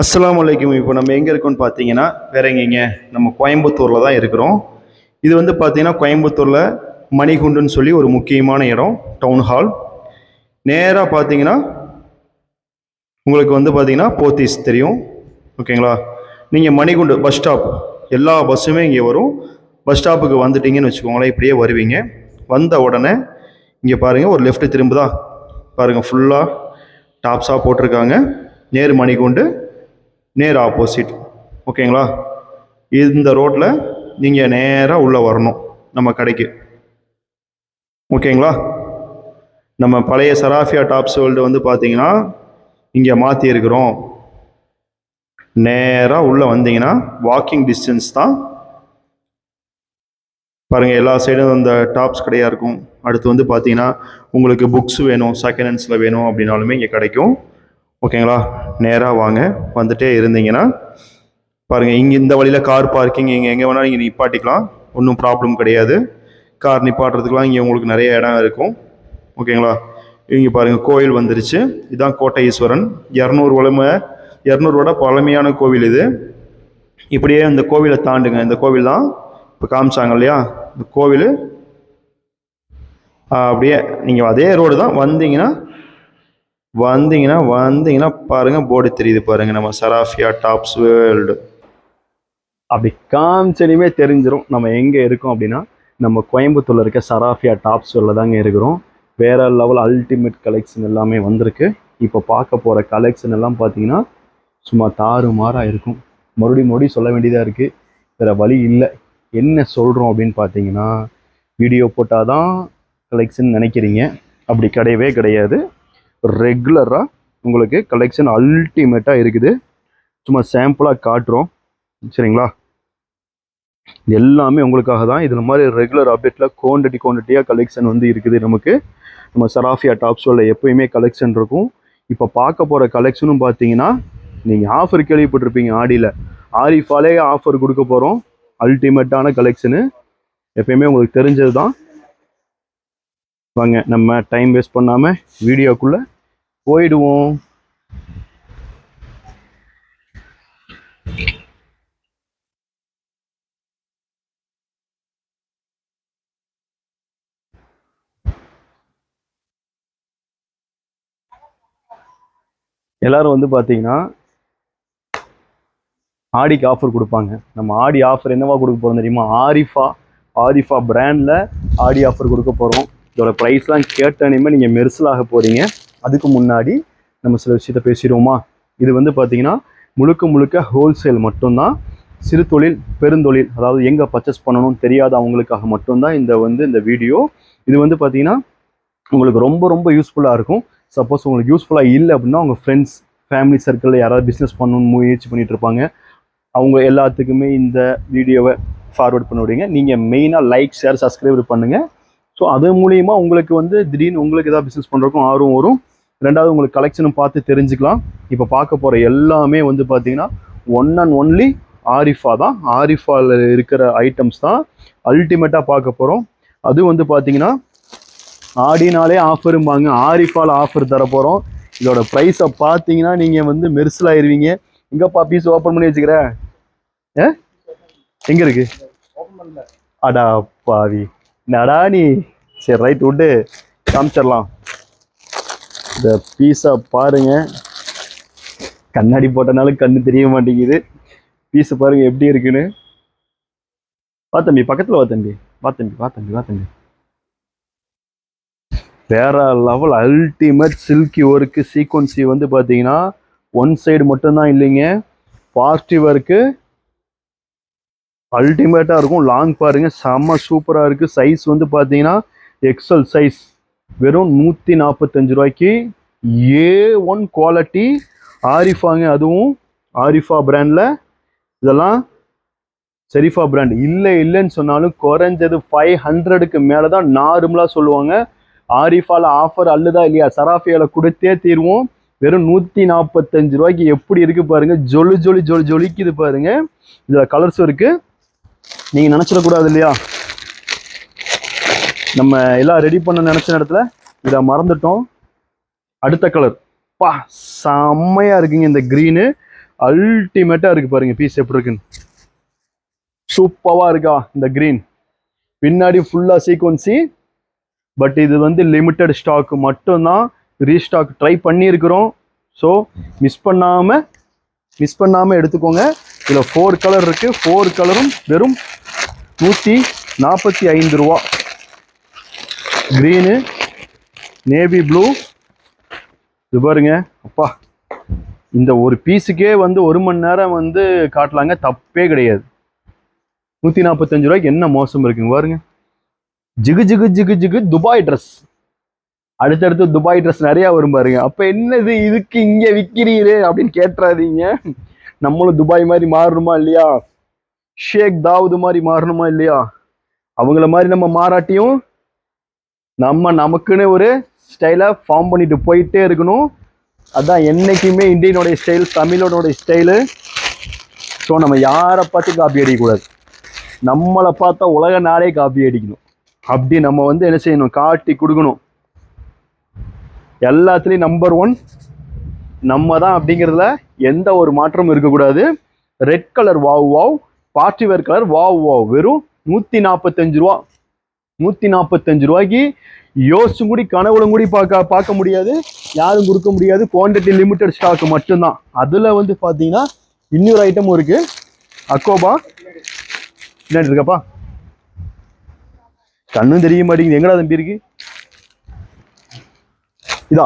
அஸ்ஸலாமு அலைக்கும். இப்போ நம்ம எங்கே இருக்கோம்னு பார்த்தீங்கன்னா வேற எங்கேங்க, நம்ம கோயம்புத்தூரில் தான் இருக்கிறோம். இது வந்து பார்த்தீங்கன்னா கோயம்புத்தூரில் மணிகுண்டுன்னு சொல்லி ஒரு முக்கியமான இடம், டவுன் ஹால். நேராக பார்த்தீங்கன்னா உங்களுக்கு வந்து பார்த்தீங்கன்னா போத்தீஸ் தெரியும், ஓகேங்களா? நீங்கள் மணிகுண்டு பஸ் ஸ்டாப், எல்லா பஸ்ஸுமே இங்கே வரும். பஸ் ஸ்டாப்புக்கு வந்துட்டீங்கன்னு வச்சுக்கோங்களேன், இப்படியே வருவீங்க. வந்த உடனே இங்கே பாருங்கள், ஒரு லெஃப்ட் திரும்புதா பாருங்கள், ஃபுல்லாக டாப்ஸாக போட்டிருக்காங்க. நேரு மணிகுண்டு, நேர் ஆப்போசிட், ஓகேங்களா? இந்த ரோட்டில் நீங்கள் நேராக உள்ளே வரணும் நம்ம கடைக்கு, ஓகேங்களா? நம்ம பழைய சராஃபியா டாப்ஸ் வேர்ல்டு வந்து பார்த்தீங்கன்னா இங்கே மாற்றி இருக்கிறோம். நேராக உள்ளே வந்தீங்கன்னா வாக்கிங் டிஸ்டன்ஸ் தான். பாருங்கள், எல்லா சைடும் இந்த டாப்ஸ் கடையாக இருக்கும். அடுத்து வந்து பார்த்தீங்கன்னா உங்களுக்கு புக்ஸ் வேணும், செகண்ட் ஹேண்ட்ஸில் வேணும் அப்படின்னாலுமே இங்கே கிடைக்கும், ஓகேங்களா? நேராக வாங்க. வந்துட்டே இருந்தீங்கன்னா பாருங்கள், இங்கே இந்த வழியில் கார் பார்க்கிங் இங்கே எங்கே வேணாலும் நீங்கள் நிப்பாட்டிக்கலாம், ஒன்றும் ப்ராப்ளம் கிடையாது. கார் நிப்பாட்டுறதுக்கெலாம் இங்கே உங்களுக்கு நிறைய இடம் இருக்கும், ஓகேங்களா? இங்கே பாருங்கள், கோயில் வந்துருச்சு. இதுதான் கோட்டை ஈஸ்வரன், 200 பழமையான கோவில் இது. இப்படியே இந்த கோவிலை தாண்டுங்க, இந்த கோவில் தான் இப்போ காமிச்சாங்க இல்லையா, இந்த கோவில். அப்படியே நீங்கள் அதே ரோடு தான் வந்தீங்கன்னா பாருங்கள், போர்டு தெரியுது பாருங்கள், நம்ம சராஃபியா டாப்ஸ் வேர்ல்டு. அப்படி காமிச்சனையுமே தெரிஞ்சிடும் நம்ம எங்கே இருக்கோம் அப்படின்னா நம்ம கோயம்புத்தூரில் இருக்க சராஃபியா டாப்ஸ் வேர்ல்டில் தாங்க இருக்கிறோம். வேறு லெவல் அல்டிமேட் கலெக்ஷன் எல்லாமே வந்திருக்கு. இப்போ பார்க்க போகிற கலெக்ஷன் எல்லாம் பார்த்தீங்கன்னா சும்மா தாறுமாறாக இருக்கும். மறுபடியும் சொல்ல வேண்டியதாக இருக்குது, வேறு வழி இல்லை. என்ன சொல்கிறோம் அப்படின்னு பார்த்தீங்கன்னா, வீடியோ போட்டால் தான் கலெக்ஷன் நினைக்கிறீங்க, அப்படி கிடையவே கிடையாது. ரெகுலராக உங்களுக்கு கலெக்ஷன் அல்டிமேட்டாக இருக்குது. சும்மா சாம்பிளாக காட்டுறோம், சரிங்களா? எல்லாமே உங்களுக்காக தான். இதில் மாதிரி ரெகுலர் அப்டேட்டில் குவான்டிட்டியாக கலெக்ஷன் வந்து இருக்குது நமக்கு. நம்ம சராஃபியா டாப்ஸில் எப்போயுமே கலெக்ஷன் இருக்கும். இப்போ பார்க்க போகிற கலெக்ஷனும் பார்த்தீங்கன்னா, நீங்கள் ஆஃபர் கேள்விப்பட்டிருப்பீங்க, ஆடியில் ஆரிஃபாலே ஆஃபர் கொடுக்க போகிறோம். அல்டிமேட்டான கலெக்ஷனு எப்பயுமே உங்களுக்கு தெரிஞ்சது தான். வாங்க, நம்ம டைம் வேஸ்ட் பண்ணாமல் வீடியோக்குள்ளே போயிடுவோம். எல்லாரும் வந்து பார்த்தீங்கன்னா ஆடிக்கு ஆஃபர் கொடுப்பாங்க. நம்ம ஆடி ஆஃபர் என்னவா கொடுக்க போகிறோம் தெரியுமா? ஆரிஃபா பிராண்டில் ஆடி ஆஃபர் கொடுக்க போகிறோம். இதோட ப்ரைஸ்லாம் கேட்டனையுமே நீங்கள் மெர்சலாக போகிறீங்க. அதுக்கு முன்னாடி நம்ம சில விஷயத்த பேசிடுவோமா? இது வந்து பார்த்தீங்கன்னா முழுக்க ஹோல்சேல் மட்டும்தான். சிறு தொழில் பெருந்தொழில், அதாவது எங்கே பர்ச்சேஸ் பண்ணணும்னு தெரியாத அவங்களுக்காக மட்டும்தான் இந்த வீடியோ. இது வந்து பார்த்தீங்கன்னா உங்களுக்கு ரொம்ப யூஸ்ஃபுல்லாக இருக்கும். சப்போஸ் உங்களுக்கு யூஸ்ஃபுல்லாக இல்லை அப்படின்னா உங்கள் ஃப்ரெண்ட்ஸ் ஃபேமிலி சர்க்கிளில் யாராவது பிஸ்னஸ் பண்ணணும்னு முயற்சி பண்ணிகிட்டு இருப்பாங்க, அவங்க எல்லாத்துக்குமே இந்த வீடியோவை ஃபார்வர்ட் பண்ண விடுங்க. நீங்கள் மெயினாக லைக், ஷேர், சப்ஸ்கிரைப் பண்ணுங்கள். ஸோ அது மூலிமா உங்களுக்கு வந்து திடீர்னு உங்களுக்கு ஏதாவது பிஸ்னஸ் பண்ணுறதுக்கும் ஆர்வம் வரும். ரெண்டாவது உங்களுக்கு கலெக்ஷனும் பார்த்து தெரிஞ்சுக்கலாம். இப்போ பார்க்க போகிற எல்லாமே வந்து பார்த்தீங்கன்னா ஒன் அண்ட் ஒன்லி ஆரிஃபா தான். ஆரிஃபாவில் இருக்கிற ஐட்டம்ஸ் தான் அல்டிமேட்டாக பார்க்க போகிறோம். அது வந்து பார்த்தீங்கன்னா ஆடினாலே ஆஃபரும்பாங்க, ஆரிஃபாவில் ஆஃபர் தர போகிறோம். இதோட ப்ரைஸை பார்த்தீங்கன்னா நீங்கள் வந்து மெர்சல் ஆயிடுவீங்க. எங்கப்பா பீஸ் ஓப்பன் பண்ணி வச்சுக்கிற? எங்கே இருக்கு? அடா பாவி, நடா நீ. சரி, ரைட், விட்டு காமிச்சிடலாம். இந்த பீஸை பாருங்க, கண்ணாடி போட்டனாலும் கண்ணு தெரிய மாட்டேங்குது. பீஸை பாருங்க எப்படி இருக்குன்னு. வா தம்பி, பக்கத்தில் வா தம்பி. வேற லெவல் அல்டிமேட் சில்கி ஒர்க்கு சீக்வன்சி வந்து பார்த்தீங்கன்னா ஒன் சைடு மட்டும்தான் இல்லைங்க, பார்ட்டி ஒர்க்கு அல்டிமேட்டாக இருக்கும். லாங் பாருங்க, செம்ம சூப்பராக இருக்குது. சைஸ் வந்து பார்த்தீங்கன்னா எக்ஸல் சைஸ், வெறும் 145 ரூபாய்க்கு. A1 குவாலிட்டி ஆரிஃபாங்க, அதுவும் ஆரிஃபா பிராண்டில். இதெல்லாம் ஷெரீஃபா பிராண்ட். இல்லைன்னு சொன்னாலும் குறைஞ்சது 500க்கு மேலே தான் நார்மலாக சொல்லுவாங்க. ஆரிஃபாவில் ஆஃபர் அல்லுதா இல்லையா? சராஃபியாவில் கொடுத்தே தீர்வோம். வெறும் 145 ரூபாய்க்கு எப்படி இருக்குது பாருங்கள். ஜொலிக்குது பாருங்கள். இதில் கலர்ஸும் இருக்குது, நீங்கள் நினச்சிடக்கூடாது இல்லையா? நம்ம எல்லாம் ரெடி பண்ண நினச்ச நேரத்தில் இதை மறந்துட்டோம். அடுத்த கலர் செம்மையாக இருக்குங்க இந்த க்ரீனு. அல்டிமேட்டா இருக்கு பாருங்க பீஸ் எப்படி இருக்குன்னு. சூப்பரா இருக்கா இந்த கிரீன். பின்னாடி ஃபுல்லா சீக்வன்சி. பட் இது வந்து லிமிட்டட் ஸ்டாக் மட்டும்தான், ரீஸ்டாக் ட்ரை பண்ணியிருக்கிறோம். ஸோ மிஸ் பண்ணாம எடுத்துக்கோங்க. இதில் 4 கலர் இருக்கு. 4 கலரும் வெறும் 145 ரூபா. Green, navy blue. இது பாருங்க அப்பா, இந்த ஒரு பீஸுக்கே வந்து 1 மணி நேரம் வந்து காட்டலாங்க, தப்பே கிடையாது. 145 ரூபாய்க்கு என்ன மோசம் இருக்குங்க பாருங்க. ஜிகு ஜிகு ஜிகு ஜிகு துபாய் ட்ரெஸ். அடுத்தடுத்து துபாய் ட்ரெஸ் நிறைய வரும் பாருங்க. அப்ப என்னது இதுக்கு இங்க விற்கிறீரே அப்படின்னு கேட்டுறாதீங்க. நம்மளும் துபாய் மாதிரி மாறணுமா இல்லையா, ஷேக் தாவூது மாதிரி மாறணுமா இல்லையா, அவங்கள மாதிரி நம்ம மாறாட்டியும் நமக்குன்னு ஒரு ஸ்டைலை ஃபார்ம் பண்ணிட்டு போயிட்டே இருக்கணும். அதான் என்னைக்குமே இந்தியனுடைய ஸ்டைல், தமிழோடைய ஸ்டைலு. ஸோ நம்ம யாரை பார்த்து காப்பி அடிக்கக்கூடாது, நம்மளை பார்த்தா உலக நாடே காப்பி அடிக்கணும். அப்படி நம்ம வந்து என்ன செய்யணும், காட்டி கொடுக்கணும். எல்லாத்துலேயும் நம்பர் 1 நம்ம தான் அப்படிங்கிறதுல எந்த ஒரு மாற்றமும் இருக்கக்கூடாது. Red colour wow wow, party wear colour wow wow, வெறும் 145 ரூபா. 145 ரூபாய்க்கு யோசிச்சும் கூடி கனவுலும் கூடி பார்க்க முடியாது, யாரும் கொடுக்க முடியாது. குவான்டிட்டி லிமிட்டட் ஸ்டாக் மட்டும்தான். அதில் வந்து பார்த்தீங்கன்னா இன்னொரு ஐட்டமும் இருக்கு. அக்கோபா என்ன இருக்கப்பா, கண்ணும் தெரிய மாட்டேங்குது. எங்கடா தம்பி இருக்கு? இதா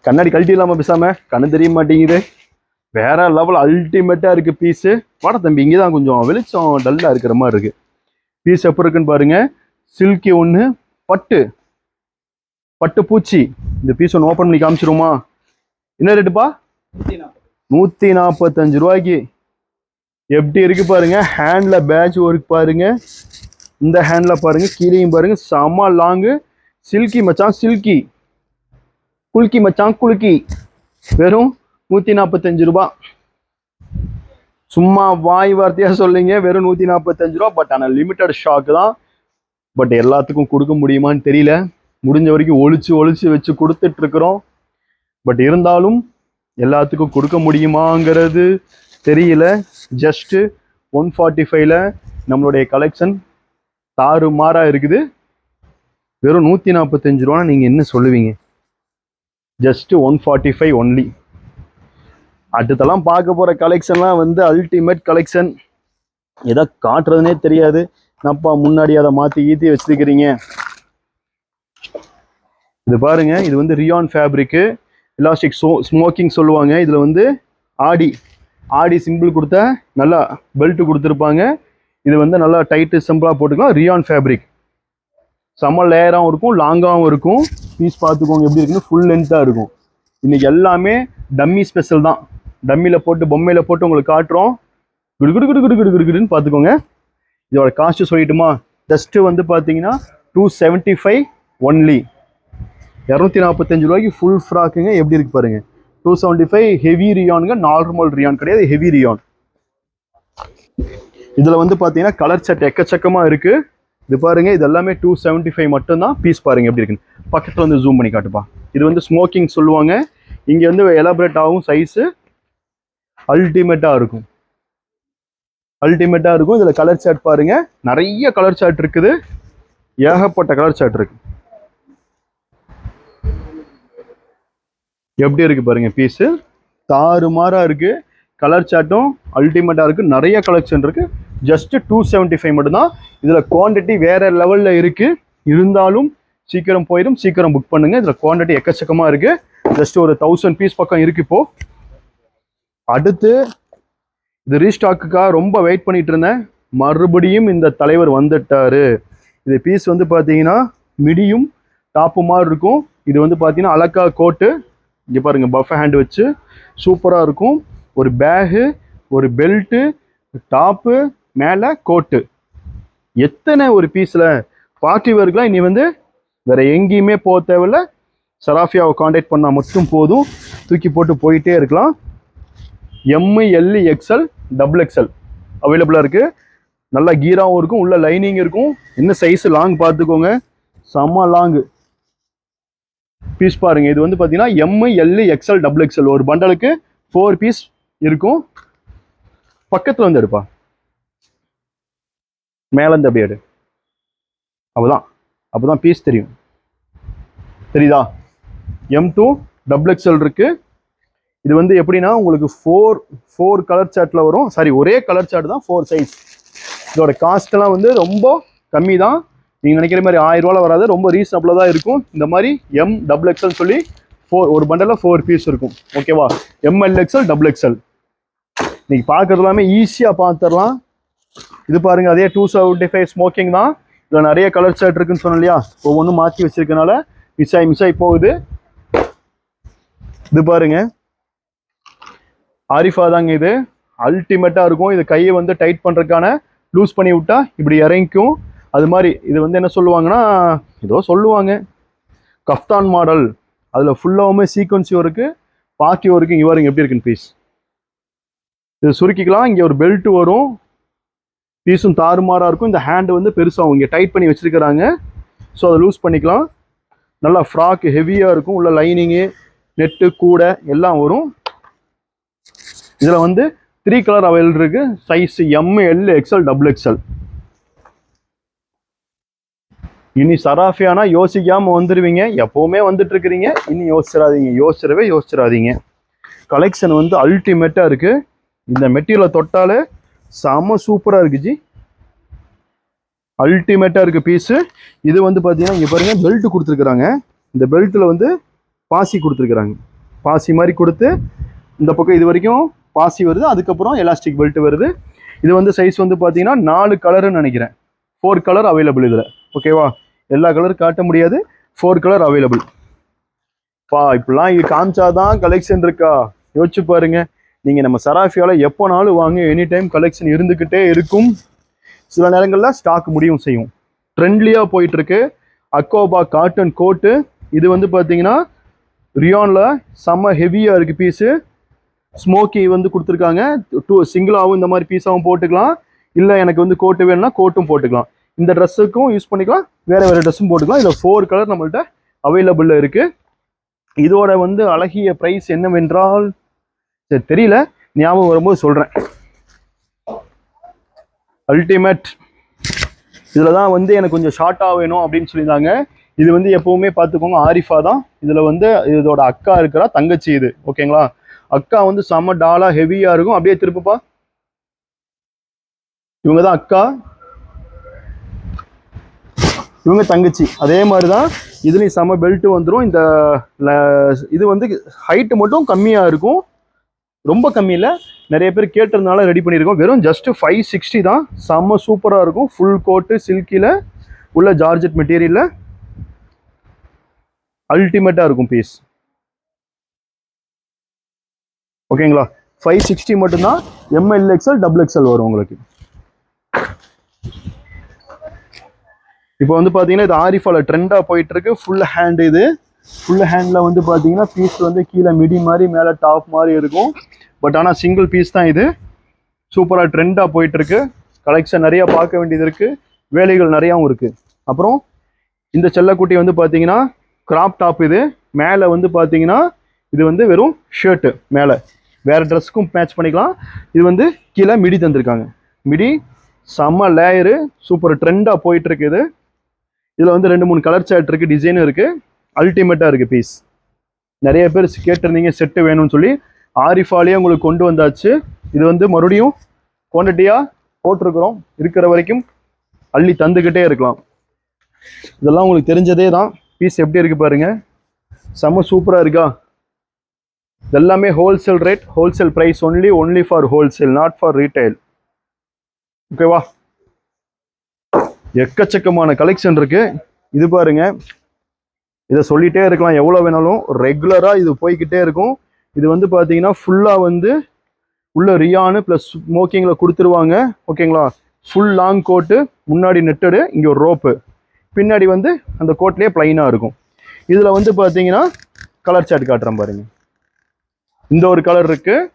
கண்ணாடி கழட்டி இல்லாமல் பேசாம, கண்ணு தெரிய மாட்டேங்குது. வேற லெவல் அல்டிமேட்டா இருக்கு பீஸு. வாடா தம்பி, இங்கே தான் கொஞ்சம் வெளிச்சம் டல்லா இருக்கிற மாதிரி இருக்கு. பீஸ் எப்படி இருக்குன்னு பாருங்க. சில்கி ஒன்று, பட்டு பூச்சி. இந்த பீஸ் ஒன்று ஓப்பன் பண்ணி காமிச்சிருமா? என்ன ரேட்டுப்பா? 145 ரூபாய்க்கு. எப்படி இருக்கு பாருங்க. ஹேண்ட்ல பேட்ச் ஒர்க் பாருங்க. இந்த ஹேண்ட்ல பாருங்க, கீழேயும் பாருங்க, செம்ம லாங்கு. சில்கி மச்சான் சில்கி, குல்கி மச்சான் குல்கி. வெறும் 145 ரூபா. சும்மா வாய் வார்த்தையா சொல்லிங்க, வெறும் 145 ரூபா. பட் ஆனால் லிமிட்டட் ஸ்டாக் தான். பட் எல்லாத்துக்கும் கொடுக்க முடியுமான்னு தெரியல. முடிஞ்ச வரைக்கும் ஒழிச்சு வச்சு கொடுத்துட்டு இருக்கிறோம். பட் இருந்தாலும் எல்லாத்துக்கும் கொடுக்க முடியுமாங்கிறது தெரியல. ஜஸ்ட் 145ல நம்மளுடைய கலெக்ஷன் தாறுமாறா இருக்குது. வெறும் 145 ரூபான்னு நீங்க என்ன சொல்லுவீங்க? Just 145 only. அடுத்தெல்லாம் பார்க்க போற கலெக்ஷன்லாம் வந்து அல்டிமேட் கலெக்ஷன். எதை காட்டுறதுனே தெரியாது. என்னப்பா முன்னாடி அதை மாற்றி ஈத்தி வச்சிருக்கிறீங்க? இது பாருங்க, இது வந்து ரியான் ஃபேப்ரிக்கு, எலாஸ்டிக் ஸ்மோக்கிங் சொல்லுவாங்க. இதில் வந்து ஆடி சிம்பிள் கொடுத்த நல்லா பெல்ட் கொடுத்துருப்பாங்க. இது வந்து நல்லா டைட்டு சிம்பிளாக போட்டுக்கலாம். ரியான் ஃபேப்ரிக் செம்ம லேயராகவும் இருக்கும், லாங்காகவும் இருக்கும். பீஸ் பார்த்துக்கோங்க எப்படி இருக்குன்னு. ஃபுல் லென்த்தாக இருக்கும். இன்னைக்கு எல்லாமே டம்மி ஸ்பெஷல் தான். டம்மியில் போட்டு பொம்மையில் போட்டு உங்களுக்கு காட்டுறோம். குடுன்னு பார்த்துக்கோங்க. இதோட காஸ்ட்டு சொல்லிட்டுமா? ஜஸ்ட்டு வந்து பார்த்தீங்கன்னா 275 ஒன்லி. 245 ரூபாய்க்கு ஃபுல் ஃப்ராக்குங்க. எப்படி இருக்கு பாருங்க. 275 ஹெவி ரியானுங்க, நார்மல் ரியான் கிடையாது, ஹெவி ரியான். இதில் வந்து பார்த்தீங்கன்னா கலர் செட் எக்கச்சக்கமாக இருக்கு. இது பாருங்க, இது எல்லாமே 275 மட்டும்தான். பீஸ் பாருங்க எப்படி இருக்குன்னு. பக்கத்தில் வந்து ஜூம் பண்ணி காட்டுப்பா. இது வந்து ஸ்மோக்கிங் சொல்லுவாங்க. இங்கே வந்து எலாபரேட் ஆகும். சைஸு அல்டிமேட்டாக இருக்கும். இதில் கலர் சார்ட் பாருங்க, நிறைய கலர் சார்ட் இருக்குது. ஏகப்பட்ட கலர் சார்ட் இருக்கு. எப்படி இருக்கு பாருங்க. பீஸு தாறுமாறா இருக்கு. கலர் சார்ட்டும் அல்டிமேட்டாக இருக்கு. நிறைய கலெக்ஷன் இருக்கு. ஜஸ்ட் 275 மட்டும்தான். இதில் குவான்டிட்டி வேற லெவலில் இருக்கு. இருந்தாலும் சீக்கிரம் போயிடும், சீக்கிரம் புக் பண்ணுங்க. இதில் குவான்டிட்டி எக்கச்சக்கமாக இருக்கு. ஜஸ்ட் ஒரு 1000 பீஸ் பக்கம் இருக்கு இப்போ. அடுத்து இது ரீஸ்டாக்குக்காக ரொம்ப வெயிட் பண்ணிட்டு இருந்தேன். மறுபடியும் இந்த தலைவர் வந்துட்டாரு. இது பீஸ் வந்து பார்த்தீங்கன்னா மிடியும் டாப்பு மாதிரி இருக்கும். இது வந்து பார்த்தீங்கன்னா அலக்கா கோட்டு. இங்கே பாருங்க, பஃபே ஹேண்ட் வச்சு சூப்பராக இருக்கும். ஒரு பேகு, ஒரு பெல்ட்டு, டாப்பு, மேலே கோட்டு. எத்தனை ஒரு பீஸில் பார்ட்டி வேர்க்கெலாம் இனி வந்து வேற எங்கேயுமே போக தேவையில்ல. சராஃபியாவை காண்டாக்ட் பண்ணால் மட்டும் போதும், தூக்கி போட்டு போயிட்டே இருக்கலாம். ML XL XXL அவைலபிளாக இருக்குது. நல்லா கீராகவும் இருக்கும், உள்ள லைனிங் இருக்கும். என்ன சைஸ் லாங் பார்த்துக்கோங்க, செம்ம லாங்கு. பீஸ் பாருங்க. இது வந்து பார்த்தீங்கன்னா ML XL XXL ஒரு பண்டலுக்கு 4 பீஸ் இருக்கும். பக்கத்தில் வந்து எடுப்பா, மேலேருந்து அப்படியே எடு. அப்போதான் பீஸ் தெரியும். தெரியுதா? M2 XXL இருக்கு. இது வந்து எப்படின்னா உங்களுக்கு 4 கலர் சார்ட்டில் வரும். சாரி, ஒரே கலர் சார்ட் தான் 4 சைஸ். இதோட காஸ்ட்லாம் வந்து ரொம்ப கம்மி தான். நீங்கள் நினைக்கிற மாதிரி 1000 ரூபாயில் வராது, ரொம்ப ரீசனபிளாக தான் இருக்கும். இந்த மாதிரி MXXL சொல்லி ஒரு பண்டலில் 4 பீஸ் இருக்கும். ஓகேவா? MLXL XXL நீங்கள் பார்க்குறது எல்லாமே ஈஸியாக பார்த்துடலாம். இது பாருங்க, அதே 275 ஸ்மோக்கிங் தான். இதில் நிறைய கலர் ஷர்ட் இருக்குன்னு சொன்னோம் இல்லையா, ஒவ்வொன்றும் மாற்றி வச்சிருக்கனால மிஸ் ஆகி போகுது. இது பாருங்க, ஆரிஃபா தாங்க. இது அல்டிமேட்டாக இருக்கும். இது கையை வந்து டைட் பண்ணுறதுக்கான லூஸ் பண்ணி விட்டா இப்படி இறங்கிக்கும். அது மாதிரி இது வந்து என்ன சொல்லுவாங்கன்னா, ஏதோ சொல்லுவாங்க, கஃப்தான் மாடல். அதில் ஃபுல்லாகவுமே சீக்வன்ஸியும் இருக்குது, பாக்கியும் இருக்குது. இங்கே பாருங்க எப்படி இருக்குன்னு பீஸ். இது சுருக்கிக்கலாம். இங்கே ஒரு பெல்ட் வரும், பீஸும் தாறுமாறாக இருக்கும். இந்த ஹேண்டு வந்து பெருசாகும், இங்கே டைட் பண்ணி வச்சுருக்கிறாங்க. ஸோ அதை லூஸ் பண்ணிக்கலாம். நல்லா ஃப்ராக் ஹெவியாக இருக்கும். உள்ள லைனிங்கு, நெட்டு, கூடை எல்லாம் வரும். இதில் வந்து 3 கலர் அவைலபிள் இருக்குது. Size ML XL XXL. இனி சராஃபியானா யோசிக்காமல் வந்துடுவீங்க. எப்போவுமே வந்துட்டு இருக்கிறீங்க, இனி யோசிச்சிடாதீங்க. கலெக்ஷன் வந்து அல்டிமேட்டாக இருக்குது. இந்த மெட்டீரியலை தொட்டாலே செம சூப்பராக இருக்குது ஜி. அல்டிமேட்டாக இருக்குது பீஸு. இது வந்து பார்த்தீங்கன்னா இங்கே பாருங்கள், பெல்ட் கொடுத்துருக்குறாங்க. இந்த பெல்ட்டில் வந்து பாசி கொடுத்துருக்குறாங்க. பாசி மாதிரி கொடுத்து இந்த பக்கம் இது வரைக்கும் பாசி வருது, அதுக்கப்புறம் எலாஸ்டிக் பெல்ட் வருது. இது வந்து சைஸ் வந்து பார்த்தீங்கன்னா 4 கலருன்னு நினைக்கிறேன். 4 கலர் அவைலபிள் இதில். ஓகேவா? எல்லா கலரும் காட்ட முடியாது, 4 கலர் அவைலபிள். இப்படிலாம் இங்கே காமிச்சாதான் கலெக்ஷன் இருக்கா? யோசிச்சு பாருங்க. நீங்கள் நம்ம சராஃபியாவில் எப்போனாலும் வாங்க, எனி டைம் கலெக்ஷன் இருந்துக்கிட்டே இருக்கும். சில நேரங்களில் ஸ்டாக் முடியும் செய்யும். ட்ரெண்ட்லியாக போயிட்டுருக்கு அக்கோபா காட்டன் கோட்டு. இது வந்து பார்த்தீங்கன்னா ரியானில் செம்ம ஹெவியாக இருக்குது பீஸு. ஸ்மோக்கி வந்து கொடுத்துருக்காங்க. 2 சிங்கிளாகவும் இந்த மாதிரி பீஸாகவும் போட்டுக்கலாம். இல்லை எனக்கு வந்து கோட்டு வேணும்னா கோட்டும் போட்டுக்கலாம். இந்த ட்ரெஸ்ஸுக்கும் யூஸ் பண்ணிக்கலாம், வேறு ட்ரெஸ்ஸும் போட்டுக்கலாம். இதில் 4 கலர் நம்மள்கிட்ட அவைலபிளில் இருக்குது. இதோட வந்து அழகிய ப்ரைஸ் என்னவென்றால், சரி தெரியல, ஞாபகம் வரும்போது சொல்கிறேன். அல்டிமேட். இதில் தான் வந்து எனக்கு கொஞ்சம் ஷார்ட்டாக வேணும் அப்படின்னு சொல்லியிருந்தாங்க. இது வந்து எப்போவுமே பார்த்துக்கோங்க, ஆரிஃபா தான். இதில் வந்து இதோட அக்கா இருக்கிறா, தங்கச்சி இது. ஓகேங்களா? அக்கா வந்து செம்ம டாலா ஹெவியாக இருக்கும். அப்படியே திருப்புப்பா. இவங்க தான் அக்கா, இவங்க தங்கச்சி. அதே மாதிரி தான் இதுலேயும் செம்ம பெல்ட்டு வந்துடும். இந்த இது வந்து ஹைட்டு மட்டும் கம்மியாக இருக்கும், ரொம்ப கம்மி இல்லை. நிறைய பேர் கேட்டதுனால ரெடி பண்ணியிருக்கோம். வெறும் ஜஸ்ட் 560 தான். செம்ம சூப்பராக இருக்கும். ஃபுல் கோட்டு சில்கியில் உள்ள ஜார்ஜெட் மெட்டீரியலில் அல்டிமேட்டாக இருக்கும் பீஸ். ஓகேங்களா? 560 மட்டும்தான். MLXL XXL வரும் உங்களுக்கு. இப்போ வந்து பார்த்தீங்கன்னா இது ஆரிஃபாவில் ட்ரெண்டாக போயிட்டுருக்கு. Full hand. இது ஃபுல் ஹேண்டில் வந்து பார்த்தீங்கன்னா பீஸ் வந்து கீழே மிடி மாதிரி, மேலே டாப் மாதிரி இருக்கும். பட் ஆனால் சிங்கிள் பீஸ் தான் இது. சூப்பராக ட்ரெண்டாக போயிட்டுருக்கு. கலெக்ஷன் நிறையா பார்க்க வேண்டியது இருக்குது, வேலைகள் நிறையாவும் இருக்குது. அப்புறம் இந்த செல்லக்குட்டி வந்து பார்த்தீங்கன்னா கிராப் டாப். இது மேலே வந்து பார்த்தீங்கன்னா இது வந்து வெறும் ஷர்ட்டு, மேலே வேறு ட்ரெஸ்ஸுக்கும் மேட்ச் பண்ணிக்கலாம். இது வந்து கீழே மிடி தந்திருக்காங்க. மிடி செம்ம லேயரு, சூப்பர் ட்ரெண்டாக போயிட்டுருக்கு. இது இதில் வந்து 2-3 கலர் சார்ட் இருக்குது, டிசைனும் இருக்குது. அல்டிமேட்டாக இருக்குது பீஸ். நிறைய பேர் கேட்டிருந்தீங்க செட்டு வேணும்னு சொல்லி. ஆரிஃபாலேயே உங்களுக்கு கொண்டு வந்தாச்சு. இது வந்து மறுபடியும் குவான்டிட்டியாக போட்டிருக்கிறோம். இருக்கிற வரைக்கும் அள்ளி தந்துக்கிட்டே இருக்கலாம். இதெல்லாம் உங்களுக்கு தெரிஞ்சதே தான். பீஸ் எப்படி இருக்குது பாருங்கள், செம்ம சூப்பராக இருக்கா? இதெல்லாமே wholesale rate, wholesale price. Only for wholesale, not for retail. ஓகேவா? எக்கச்சக்கமான கலெக்ஷன் இருக்குது. இது பாருங்க, இதை சொல்லிகிட்டே இருக்கலாம் எவ்வளோ வேணாலும். ரெகுலராக இது போய்கிட்டே இருக்கும். இது வந்து பார்த்தீங்கன்னா ஃபுல்லாக வந்து உள்ள ரியானு ப்ளஸ் ஸ்மோக்கிங்கில் கொடுத்துருவாங்க. ஓகேங்களா? ஃபுல் லாங் கோட்டு, முன்னாடி நெட்டடு, இங்கே ஒரு ரோப்பு, பின்னாடி வந்து அந்த கோட்லேயே ப்ளைனாக இருக்கும். இதில் வந்து பார்த்தீங்கன்னா கலர் சார்ட் காட்டுறேன் பாருங்கள். இந்த ஒரு கலர் இருக்குது.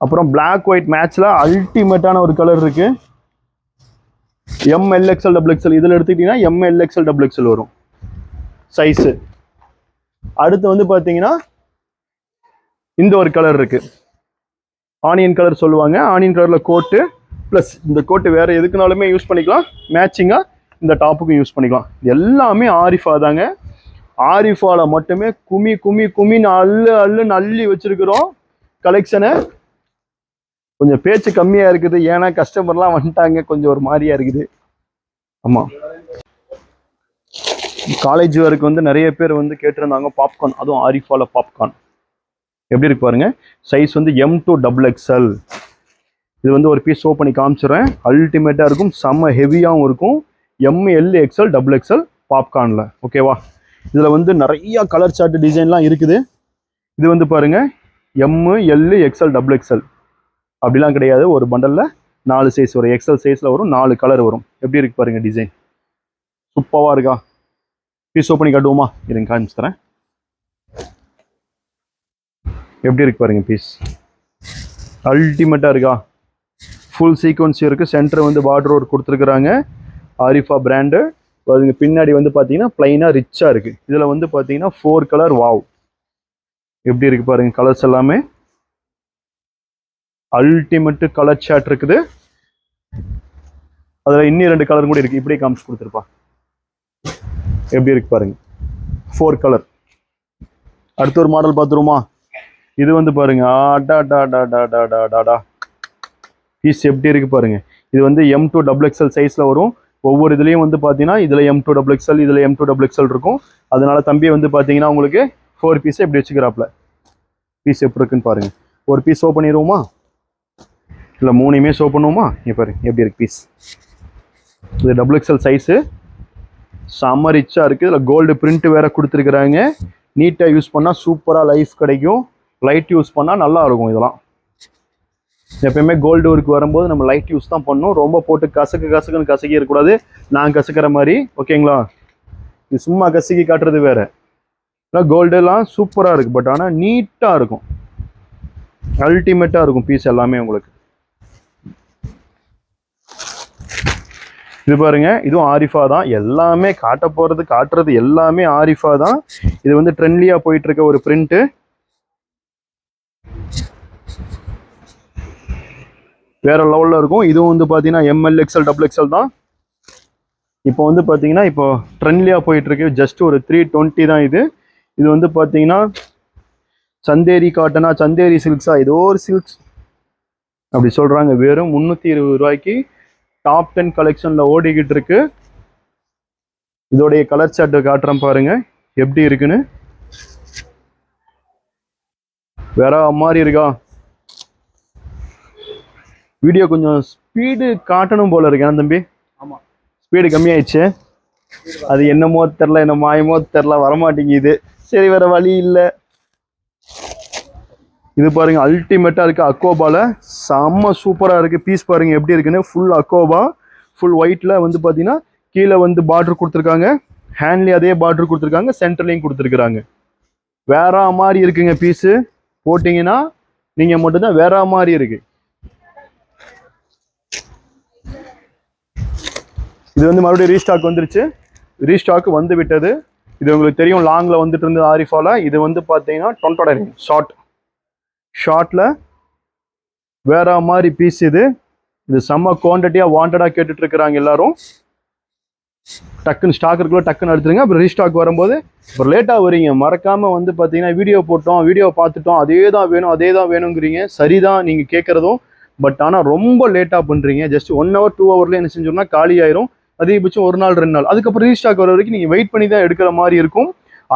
அப்புறம் பிளாக் ஒயிட் மேட்ச்சில் அல்டிமேட்டான ஒரு கலர் இருக்குது. MLXL XXL. இதில் எடுத்துக்கிட்டிங்கன்னா MLXL XXL வரும் சைஸு. அடுத்து வந்து பார்த்தீங்கன்னா இந்த ஒரு கலர் இருக்கு, ஆனியன் கலர் சொல்லுவாங்க. ஆனியன் கலர்ல கோட்டு ப்ளஸ் இந்த கோட்டு வேற எதுக்குனாலுமே யூஸ் பண்ணிக்கலாம். மேட்சிங்கா இந்த டாப்புக்கும் யூஸ் பண்ணிக்கலாம். எல்லாமே ஆரிஃபா தாங்க. ஆரிஃபால மட்டுமே குமி குமி குமின்னு அள்ளுன்னு அள்ளி வச்சிருக்கிறோம் கலெக்ஷனை. கொஞ்சம் பேச்சு கம்மியா இருக்குது, ஏன்னா கஸ்டமர்லாம் வந்துட்டாங்க, கொஞ்சம் ஒரு மாதிரியா இருக்குது. ஆமா, காலேஜ் வேருக்கு வந்து நிறைய பேர் வந்து கேட்டிருந்தாங்க பாப்கார்ன், அதுவும் ஆரிஃபால பாப்கார்ன். எப்படி இருக்கு பாருங்க, சைஸ் வந்து M2XXL. இது வந்து ஒரு பீஸ் ஷோ பண்ணி காமிச்சிடுறேன். அல்டிமேட்டா இருக்கும், செம்ம ஹெவியாகவும் இருக்கும். MLXL XXL பாப்கார்ன்ல. ஓகேவா, இதுல வந்து நிறைய கலர் சார்ட் டிசைன்லாம் இருக்குது. இது வந்து பாருங்க MLXL XXL அப்படிலாம் கிடையாது, ஒரு பண்டல்ல 4 சைஸ் வரும். XL சைஸ்ல வரும், 4 கலர் வரும். எப்படி இருக்கு பாருங்க டிசைன், சூப்பரா இருக்கா? பீஸ் ஷோ பண்ணி காட்டுவோமா, இருங்க காமிச்சு தரேன். எப்படி இருக்கு பாருங்க பீஸ், அல்டிமேட்டா இருக்கா? ஃபுல் சீக்வன்ஸ் இருக்கு, சென்டர் வந்து பார்டர் ஒர்க் கொடுத்துருக்குறாங்க, ஆரிஃபா பிராண்டு. அதுக்கு பின்னாடி வந்து பார்த்தீங்கன்னா பிளைனா ரிச்சா இருக்கு. இதுல வந்து பார்த்தீங்கன்னா 4 கலர். வாவ், எப்படி இருக்கு பாருங்க, கலர்ஸ் எல்லாமே அல்டிமேட் கலர் சார்ட் இருக்குது. அதுல இன்னும் 2 கலர் கூட இருக்கு, இப்படியே காமிச்சு கொடுத்துருப்பா. எப்படி இருக்கு பாருங்க, 4 கலர். அடுத்த ஒரு மாடல் பார்த்துருமா. இது வந்து பாருங்க, பீஸ் எப்படி இருக்கு பாருங்க. இது வந்து M2XXL சைஸ்ல வரும். ஒவ்வொரு இதுலயும் வந்து பாத்தீங்கன்னா இதுல M2XXL, இதுல M2XXL இருக்கும். அதனால தம்பி வந்து பாத்தீங்கன்னா உங்களுக்கு 4 பீஸ் எப்படி வச்சுக்கிறாப்ல. பீஸ் எப்படி இருக்குன்னு பாருங்க. ஒரு பீஸ் ஷோ பண்ணிடுவோமா, இல்லை 3மே ஷோ பண்ணுவோமா? இங்கே பாருங்க எப்படி இருக்கு பீஸ். இது XXL சைஸு, செம்ம ரிச்சா இருக்கு. இதில் கோல்டு பிரிண்ட் வேற கொடுத்துருக்குறாங்க. நீட்டாக யூஸ் பண்ணால் சூப்பராக லைஃப் கிடைக்கும். லைட் யூஸ் பண்ணால் நல்லா இருக்கும். இதெல்லாம் எப்பயுமே கோல்டு ஒர்க் வரும்போது நம்ம லைட் யூஸ் தான் பண்ணணும். ரொம்ப போட்டு கசக்குன்னு கசக்கி இருக்கக்கூடாது, நான் கசக்கிற மாதிரி. ஓகேங்களா, இது சும்மா கசக்கி காட்டுறது வேற. கோல்டெல்லாம் சூப்பராக இருக்கு, பட் ஆனால் நீட்டாக இருக்கும், அல்டிமேட்டாக இருக்கும் பீஸ் எல்லாமே உங்களுக்கு. இது பாருங்க, இதுவும் ஆரிஃபா தான். எல்லாமே காட்டுறது எல்லாமே ஆரிஃபா தான். இது வந்து ட்ரெண்ட்லியா போயிட்டு இருக்க ஒரு பிரிண்ட். வேற லெவல்ல இருக்கும். இதுவும் வந்து பாத்தீங்கன்னா MLXL XXL தான். இப்போ வந்து பாத்தீங்கன்னா இப்போ ட்ரெண்ட்லியா போயிட்டு இருக்கு. ஜஸ்ட் ஒரு 320 தான் இது. இது வந்து பாத்தீங்கன்னா சந்தேரி காட்டனா, சந்தேரி சில்க்ஸா, ஏதோ ஒரு சில்க்ஸ் அப்படி சொல்றாங்க. வெறும் 320 ரூபாய்க்கு டாப் 10 கலெக்ஷன்ல ஓடிக்கிட்டு இருக்கு. இதோடைய கலர் சார்ட் காட்டுறேன் பாருங்க எப்படி இருக்குன்னு. வேற மாதிரி இருக்கா? வீடியோ கொஞ்சம் ஸ்பீடு காட்டணும் போல இருக்கு. தம்பி ஆமா, ஸ்பீடு கம்மியாயிடுச்சு. அது என்னமோ தெரில, என்ன மாயமோ தெரில, வரமாட்டேங்குது. சரி, வேற வழி இல்லை. இது பாருங்க, அல்டிமேட்டா இருக்கு. அக்கோபால செம்ம சூப்பரா இருக்கு. பீஸ் பாருங்க எப்படி இருக்குன்னு. ஃபுல் அக்கோபா, ஃபுல் ஒயிட்ல வந்து பாத்தீங்கன்னா கீழே வந்து பார்டர் கொடுத்துருக்காங்க, ஹேண்ட்லயும் அதே பார்டர் கொடுத்துருக்காங்க, சென்டர்லயும் கொடுத்துருக்காங்க. வேற மாதிரி இருக்குங்க. பீஸு போட்டீங்கன்னா நீங்க மட்டும்தான் வேற மாதிரி இருக்கு. இது வந்து மறுபடியும் ரீஸ்டாக் வந்துருச்சு, ரீஸ்டாக் வந்து விட்டது. இது உங்களுக்கு தெரியும், லாங்ல வந்துட்டு இருந்தது ஆரிஃபால. இது வந்து பாத்தீங்கன்னா 20 ஷார்ட்ல வேற மாதிரி பீஸ். இது செம்ம குவான்டிட்டியா வாண்டடா கேட்டுட்டு இருக்கிறாங்க எல்லாரும். டக்குன்னு ஸ்டாக் இருக்குள்ள டக்குன்னு எடுத்துருங்க. அப்புறம் ரீஸ்டாக் வரும்போது அப்புறம் லேட்டா வரீங்க, மறக்காம வந்து பாத்தீங்கன்னா வீடியோ போட்டோம், வீடியோ பார்த்துட்டோம், அதே தான் வேணுங்கிறீங்க. சரிதான் நீங்க கேட்கறதும், பட் ஆனா ரொம்ப லேட்டா பண்றீங்க. ஜஸ்ட் 1 hour 2 hourல என்ன செஞ்சோம்னா காலி ஆயிரும். அதிகபட்சம் 1 நாள் 2 நாள், அதுக்கப்புறம் ரீஸ்டாக் வர வரைக்கும் நீங்க வெயிட் பண்ணி தான் எடுக்கிற மாதிரி இருக்கும்.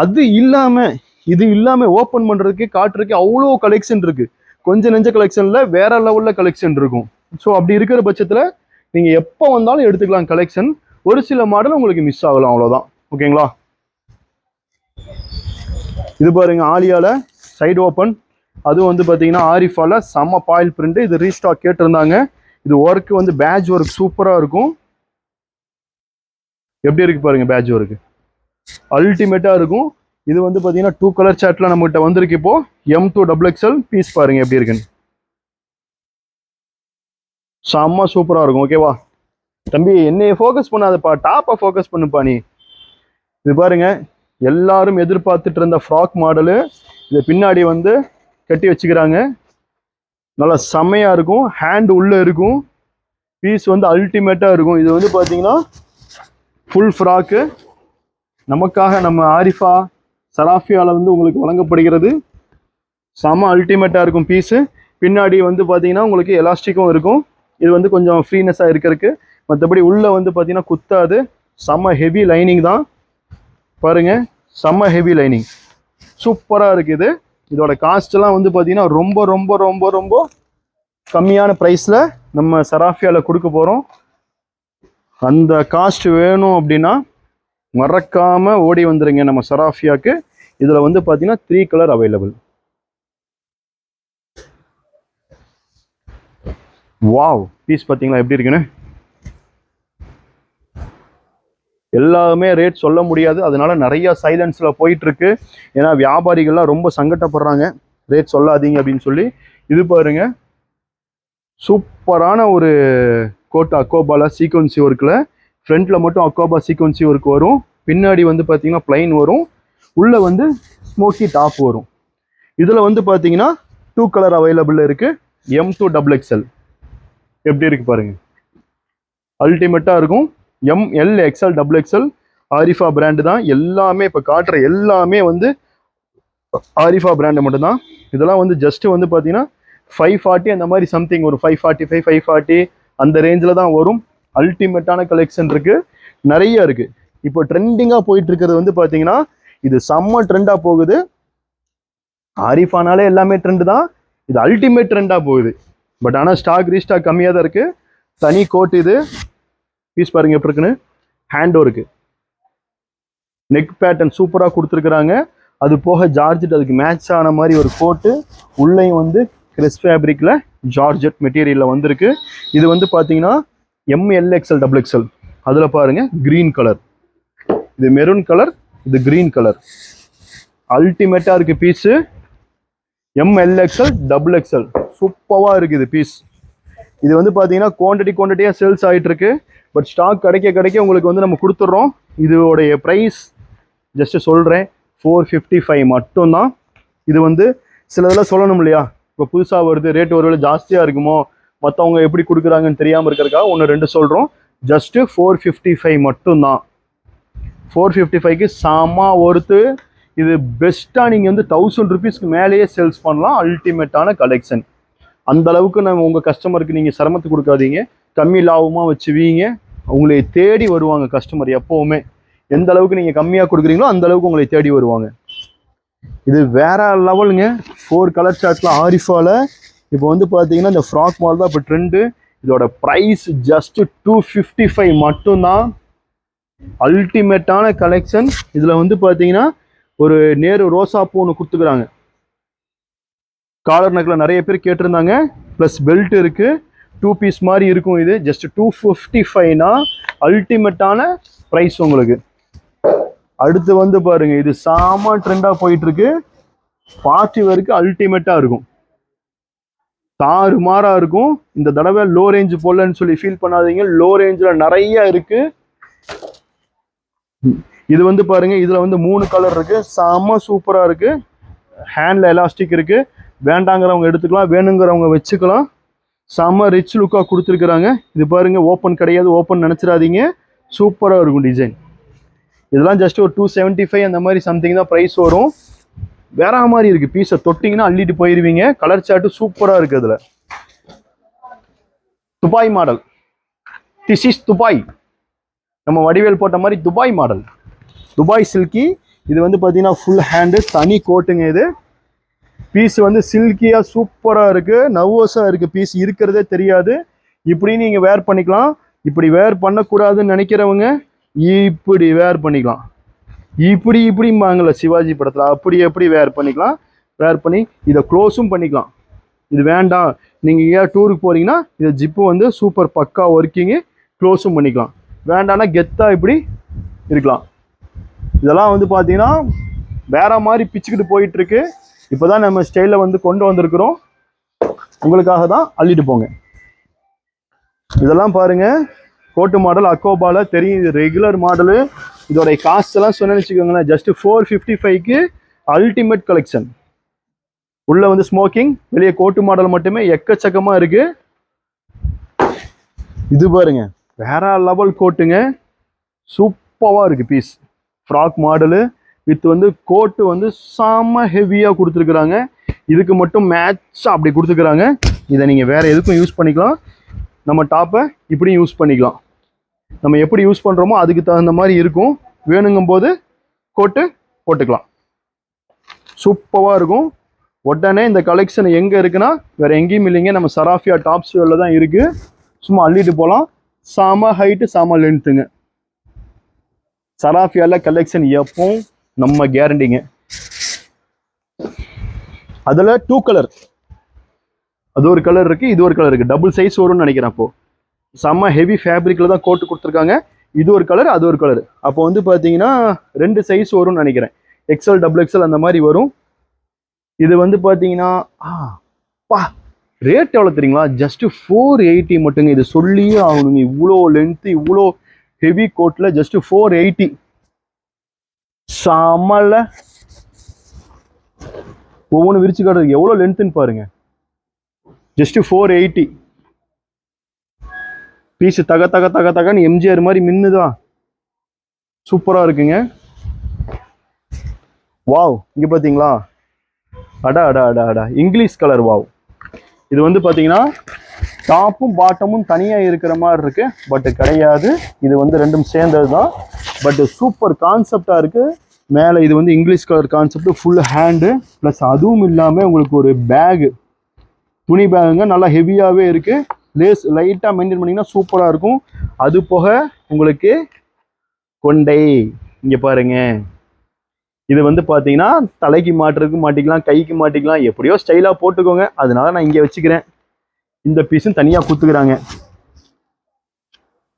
அது இல்லாம இது இல்லாம ஓப்பன் பண்றதுக்கு காட்டுறதுக்கு அவ்வளோ கலெக்ஷன் இருக்கு. கொஞ்சம் நெஞ்ச கலெக்ஷன்ல வேற லெவல்ல கலெக்ஷன் இருக்கும். ஸோ அப்படி இருக்கிற பட்சத்துல நீங்க எப்போ வந்தாலும் எடுத்துக்கலாம் கலெக்ஷன். ஒரு சில மாடல் உங்களுக்கு மிஸ் ஆகலாம், அவ்வளவுதான். ஓகேங்களா, இது பாருங்க ஆலியால சைடு ஓப்பன். அது வந்து பாத்தீங்கன்னா ஆரிஃபால செம்ம பாயில் பிரிண்ட். இது ரீஸ்டாக் கேட்டிருந்தாங்க. இது ஒர்க் வந்து பேட்ச் ஒர்க் சூப்பரா இருக்கும். எப்படி இருக்கு பாருங்க, பேட்ச் ஒர்க் அல்டிமேட்டா இருக்கும். இது வந்து பாத்தீங்கன்னா 2 கலர் சார்ட்ல நம்மகிட்ட வந்திருக்கு. இப்போ M2XXL பீஸ் பாருங்க எப்படி இருக்குன்னு. செம்ம சூப்பரா இருக்கும். ஓகேவா தம்பி, என்னைய ஃபோக்கஸ் பண்ணாதப்பா, டாப்பை ஃபோக்கஸ் பண்ணுப்பா நீ. இது பாருங்க, எல்லாரும் எதிர்பார்த்துட்டு இருந்த ஃப்ராக் மாடலு. இது பின்னாடி வந்து கட்டி வச்சுக்கிறாங்க. நல்லா செம்மையாக இருக்கும். ஹேண்ட் உள்ளே இருக்கும். பீஸ் வந்து அல்டிமேட்டாக இருக்கும். இது வந்து பார்த்தீங்கன்னா ஃபுல் ஃப்ராக்கு நமக்காக நம்ம ஆரிஃபா சராஃபியாவில் வந்து உங்களுக்கு வழங்கப்படுகிறது. செம அல்டிமேட்டாக இருக்கும் பீஸு. பின்னாடி வந்து பார்த்தீங்கன்னா உங்களுக்கு எலாஸ்டிக்கும் இருக்கும். இது வந்து கொஞ்சம் ஃப்ரீனஸாக இருக்கிறதுக்கு. மற்றபடி உள்ளே வந்து பார்த்தீங்கன்னா குத்தாது. செம்ம ஹெவி லைனிங் தான் பாருங்கள். செம்ம ஹெவி லைனிங் சூப்பராக இருக்குது. இதோட காஸ்ட்லாம் வந்து பார்த்தீங்கன்னா ரொம்ப ரொம்ப ரொம்ப ரொம்ப கம்மியான ப்ரைஸில் நம்ம சராஃபியாவில் கொடுக்க போகிறோம். அந்த காஸ்ட் வேணும் அப்படின்னா மறக்காமல் ஓடி வந்துடுங்க நம்ம சராஃபியாவுக்கு. இதில் வந்து பார்த்தீங்கன்னா 3 கலர் அவைலபிள். வாவ், பீஸ் பார்த்தீங்களா எப்படி இருக்குன்னு. எல்லாமே ரேட் சொல்ல முடியாது, அதனால நிறைய சைலன்ஸில் போயிட்டுருக்கு. ஏன்னா வியாபாரிகள்லாம் ரொம்ப சங்கடப்படுறாங்க ரேட் சொல்லாதீங்க அப்படின்னு சொல்லி. இது பாருங்க, சூப்பரான ஒரு கோட் அக்கோபால சீக்வன்சி ஒர்க்கில். ஃப்ரண்ட்டில் மட்டும் அக்கோபா சீக்வன்சி ஒர்க் வரும். பின்னாடி வந்து பார்த்தீங்கன்னா பிளைன் வரும். உள்ளே வந்து ஸ்மோக்கி டாப் வரும். இதில் வந்து பார்த்தீங்கன்னா 2 கலர் அவைலபிள் இருக்குது. M2 XXL எப்படி இருக்குது பாருங்கள். அல்டிமேட்டாக இருக்கும். ML XL XXL Arifa brand தான். எல்லாமே இப்போ காட்டுற எல்லாமே வந்து ஆரிஃபா பிராண்டு மட்டும்தான். இதெல்லாம் வந்து ஜஸ்ட்டு வந்து பார்த்தீங்கன்னா 540 அந்த மாதிரி சம்திங், ஒரு 545 540 அந்த ரேஞ்சில் தான் வரும். அல்டிமேட்டான கலெக்ஷன் இருக்குது, நிறைய இருக்குது. இப்போ ட்ரெண்டிங்காக போயிட்டு இருக்கிறது வந்து பார்த்தீங்கன்னா இது செம்ம ட்ரெண்டாக போகுது. ஆரிஃபானாலே எல்லாமே ட்ரெண்டு தான். இது அல்டிமேட் ட்ரெண்டாக போகுது. பட் ஆனால் ஸ்டாக் ரீஸ்டாக் கம்மியாக தான் இருக்குது. தனி கோட் இது. பீஸ் பாருங்க எப்படி இருக்குன்னு. ஹேண்டோ இருக்குது. நெக் பேட்டர்ன் சூப்பராக கொடுத்துருக்குறாங்க. அது போக ஜார்ஜெட் அதுக்கு மேட்ச் ஆன மாதிரி ஒரு கோட்டு. உள்ளேயும் வந்து கிறிஸ் ஃபேப்ரிக்கில் ஜார்ஜெட் மெட்டீரியலில் வந்திருக்கு. இது வந்து பார்த்தீங்கன்னா ML XL XXL. அதில் பாருங்கள் க்ரீன் கலர், இது மெரூன் கலர், இது க்ரீன் கலர். அல்டிமேட்டாக இருக்குது பீஸு. ML XL XXL சூப்பராக இருக்குது பீஸ். இது வந்து பார்த்தீங்கன்னா குவான்டிட்டியாக சேல்ஸ் ஆகிட்டுருக்கு. பட் ஸ்டாக் கிடைக்க உங்களுக்கு வந்து நம்ம கொடுத்துட்றோம். இதோடைய ப்ரைஸ் ஜஸ்ட்டு சொல்கிறேன், 455 மட்டும்தான். இது வந்து சிலதெல்லாம் சொல்லணும் இல்லையா, இப்போ புதுசாக வருது ரேட் ஒருவேளை ஜாஸ்தியாக இருக்குமோ, மற்றவங்க எப்படி கொடுக்குறாங்கன்னு தெரியாமல் இருக்கிறதுக்காக 1-2 சொல்கிறோம். ஜஸ்ட்டு 455 மட்டும்தான். 455க்கு செம ஒர்த்து. இது பெஸ்ட்டாக நீங்கள் வந்து 1000 ருபீஸ்க்கு மேலேயே சேல்ஸ் பண்ணலாம். அல்டிமேட்டான கலெக்ஷன். அந்த அளவுக்கு நம்ம உங்கள் கஸ்டமருக்கு நீங்கள் சிரமத்தை கொடுக்காதீங்க. கம்மி லாபமாக வச்சுவீங்க. உங்களை தேடி வருவாங்க கஸ்டமர் எப்போவுமே. எந்த அளவுக்கு நீங்கள் கம்மியாக கொடுக்குறீங்களோ அந்த அளவுக்கு உங்களை தேடி வருவாங்க. இது வேற லெவலுங்க. 4 கலர் சார்ட்டில் ஆரிஃபாவில் இப்போ வந்து பார்த்தீங்கன்னா இந்த ஃப்ராக் மாடல் தான் இப்போ ட்ரெண்டு. இதோட ப்ரைஸ் ஜஸ்ட் 255 மட்டும்தான். அல்டிமேட்டான கலெக்ஷன். இதில் வந்து பார்த்தீங்கன்னா ஒரு நேரு ரோசாப்பூ ஒன்று கொடுத்துக்கிறாங்க. காலர் நெக்கில் நிறைய பேர் கேட்டிருந்தாங்க. ப்ளஸ் பெல்ட் இருக்குது. 2 பீஸ் மாதிரி இருக்கும். இது ஜஸ்ட் 255னா அல்டிமேட்டான ப்ரைஸ் உங்களுக்கு. அடுத்து வந்து பாருங்க, இது சாமா ட்ரெண்டாக போயிட்டு இருக்கு. பார்ட்டி வேருக்கு அல்டிமேட்டாக இருக்கும். தாறுமாறாக இருக்கும். இந்த தடவை லோ ரேஞ்ச் போடலன்னு சொல்லி ஃபீல் பண்ணாதீங்க. லோ ரேஞ்சில் நிறைய இருக்கு. இது வந்து பாருங்க, இதில் வந்து 3 கலர் இருக்கு. செம்ம சூப்பராக இருக்கு. ஹேண்டில் எலாஸ்டிக் இருக்கு. வேண்டாங்கிறவங்க எடுத்துக்கலாம், வேணுங்கிறவங்க வச்சுக்கலாம். செம்ம ரிச் லுக்காக கொடுத்துருக்குறாங்க. இது பாருங்க, ஓப்பன் கிடையாது, ஓப்பன் நினச்சிடாதீங்க. சூப்பராக இருக்கும் டிசைன். இதெல்லாம் ஜஸ்ட் ஒரு 275 அந்த மாதிரி சம்திங் தான் ப்ரைஸ் வரும். வேற மாதிரி இருக்குது. பீஸை தொட்டிங்கன்னா அள்ளிட்டு போயிடுவீங்க. கலர் சார்ட்டு சூப்பராக இருக்குது. அதில் Dubai model. This is Dubai. நம்ம வடிவேல் போட்ட மாதிரி துபாய் மாடல். Dubai silky. இது வந்து பார்த்தீங்கன்னா ஃபுல் ஹேண்டு, தனி கோட்டுங்க. இது பீஸ் வந்து சில்கியாக சூப்பராக இருக்குது. நர்வஸாக இருக்குது. பீஸ் இருக்கிறதே தெரியாது. இப்படி நீங்கள் வேர் பண்ணிக்கலாம். இப்படி வேர் பண்ணக்கூடாதுன்னு நினைக்கிறவங்க இப்படி வேர் பண்ணிக்கலாம். இப்படிம்பாங்கள்ல சிவாஜி படத்தில், அப்படி எப்படி வேர் பண்ணிக்கலாம். வேர் பண்ணி இதை க்ளோஸும் பண்ணிக்கலாம். இது வேண்டாம், நீங்கள் ஏன் டூருக்கு போகிறீங்கன்னா இதை ஜிப்பு வந்து சூப்பர் பக்கா ஒர்க்கிங்கு, க்ளோஸும் பண்ணிக்கலாம். வேண்டாம்னா கெத்தாக இப்படி இருக்கலாம். இதெல்லாம் வந்து பார்த்தீங்கன்னா வேற மாதிரி பிச்சுக்கிட்டு போயிட்டுருக்கு. இப்போ தான் நம்ம ஸ்டைலில் வந்து கொண்டு வந்திருக்கிறோம். உங்களுக்காக தான் அள்ளிட்டு போங்க. இதெல்லாம் பாருங்கள், கோட்டு மாடல் அக்கோபால தெரியும். இது ரெகுலர் மாடலு. இதோடைய காஸ்ட் எல்லாம் சொன்னேன்னு வச்சுக்கோங்களேன், ஜஸ்ட் 455க்கு அல்டிமேட் கலெக்ஷன். உள்ள வந்து ஸ்மோக்கிங், வெளியே கோட்டு மாடல் மட்டுமே எக்கச்சக்கமா இருக்கு. இது பாருங்க வேற லெவல் கோட்டுங்க, சூப்பரா இருக்கு பீஸ். ஃப்ராக் மாடலு வித் வந்து கோட்டு வந்து செம்ம ஹெவியா கொடுத்துருக்குறாங்க. இதுக்கு மட்டும் மேட்சா அப்படி கொடுத்துருக்குறாங்க. இதை நீங்க வேற எதுக்கும் யூஸ் பண்ணிக்கலாம். நம்ம டாப்பை இப்படியும் யூஸ் பண்ணிக்கலாம். நம்ம எப்படி யூஸ் பண்றோமோ அதுக்கு தகுந்த மாதிரி இருக்கும். வேணுங்கும் போது கோட்டு போட்டுக்கலாம். சூப்பரா இருக்கும். உடனே இந்த கலெக்ஷன் எங்க இருக்குன்னா வேற எங்கேயும் இல்லைங்க, நம்ம சராஃபியா டாப்ஸ் வேர்ல தான் இருக்கு. சும்மா அள்ளிட்டு போகலாம். செம ஹைட்டு செம லென்த்துங்க. சராஃபியால கலெக்ஷன் எப்போ நம்ம கேரண்டிங்க. அதுல 2 கலர், அது ஒரு கலர் இருக்கு, இது ஒரு கலர் இருக்கு. டபுள் சைஸ் வரும்னு நினைக்கிறேன். அப்போ செம்ம ஹெவி ஃபேப்ரிக்ல தான் கோட்டு கொடுத்துருக்காங்க. இது ஒரு கலர், அது ஒரு கலர். அப்போ வந்து பார்த்தீங்கன்னா 2 சைஸ் வரும்னு நினைக்கிறேன். XL XXL அந்த மாதிரி வரும். இது வந்து பார்த்தீங்கன்னா ரேட் எவ்வளோ தெரியுங்களா? ஜஸ்ட் 480 மட்டுங்க. இது சொல்லியே ஆகணுங்க. இவ்வளோ லென்த்து இவ்வளோ ஹெவி கோட்ல ஜஸ்ட் 480. செம்மல. ஒவ்வொன்று விரிச்சு காட்டுறதுக்கு எவ்வளோ லென்த்துன்னு பாருங்க. ஜஸ்ட் 480. பீஸ் தக தக தக தகன்னு எம்ஜிஆர் மாதிரி மின்னுதா. சூப்பரா இருக்குங்க. வாவ், இங்க பாத்தீங்களா? அடா அடா அடா அடா, இங்கிலீஷ் கலர். வாவ். இது வந்து பாத்தீங்கன்னா டாப்பும் பாட்டமும் தனியா இருக்கிற மாதிரி இருக்கு, பட் கிடையாது. இது வந்து ரெண்டும் சேர்ந்தது தான். பட் சூப்பர் கான்செப்டா இருக்கு. மேலே இது வந்து English colour concept, full hand plus அதுவும் இல்லாமல் உங்களுக்கு ஒரு பேகு, துணி பேகுங்க, நல்லா ஹெவியாகவே இருக்கு. லேஸ் லைட்டாக மெயின்டைன் பண்ணிங்கன்னா சூப்பராக இருக்கும். அது போக உங்களுக்கு கொண்டை இங்கே பாருங்க. இது வந்து பார்த்தீங்கன்னா தலைக்கு மாட்டுறதுக்கு மாட்டிக்கலாம், கைக்கு மாட்டிக்கலாம், எப்படியோ ஸ்டைலாக போட்டுக்கோங்க. அதனால நான் இங்கே வச்சுக்கிறேன். இந்த பீஸும் தனியாக கொடுத்துக்கிறாங்க.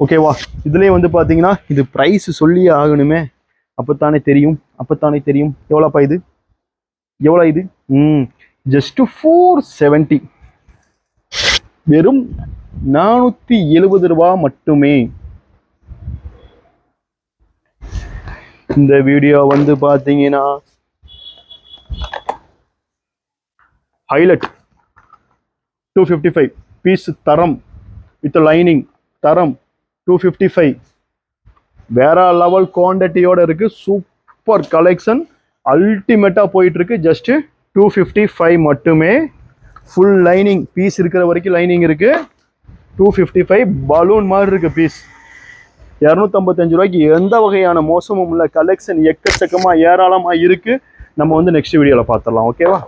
ஓகேவா? இதுலேயே வந்து பார்த்தீங்கன்னா இது ப்ரைஸ் சொல்லியே ஆகணுமே, அப்போத்தானே தெரியும், அப்போத்தானே தெரியும். எவ்வளோப்பா இது? எவ்வளோ இது? ஜஸ்ட் 470. வெறும் 470 ரூபா மட்டுமே. இந்த வீடியோ வந்து பார்த்தீங்கன்னா ஹைலைட் 255 பீஸ் தரம் வித் லைனிங் தரம் 255. வேற லெவல் குவான்டிட்டியோட இருக்கு. சூப்பர் கலெக்ஷன், அல்டிமேட்டா போயிட்டு இருக்கு. ஜஸ்ட் 255 மட்டுமே. ஃபுல் லைனிங் பீஸ் இருக்கிற வரைக்கும் லைனிங் இருக்கு. 255 பலூன் மாதிரி இருக்கு பீஸ். 255 ரூபாய்க்கு எந்த வகையான மோசமும் இல்லை. கலெக்ஷன் எக்கச்சக்கமா ஏராளமா இருக்கு. நம்ம வந்து நெக்ஸ்ட் வீடியோல பார்த்துடலாம். ஓகேவா?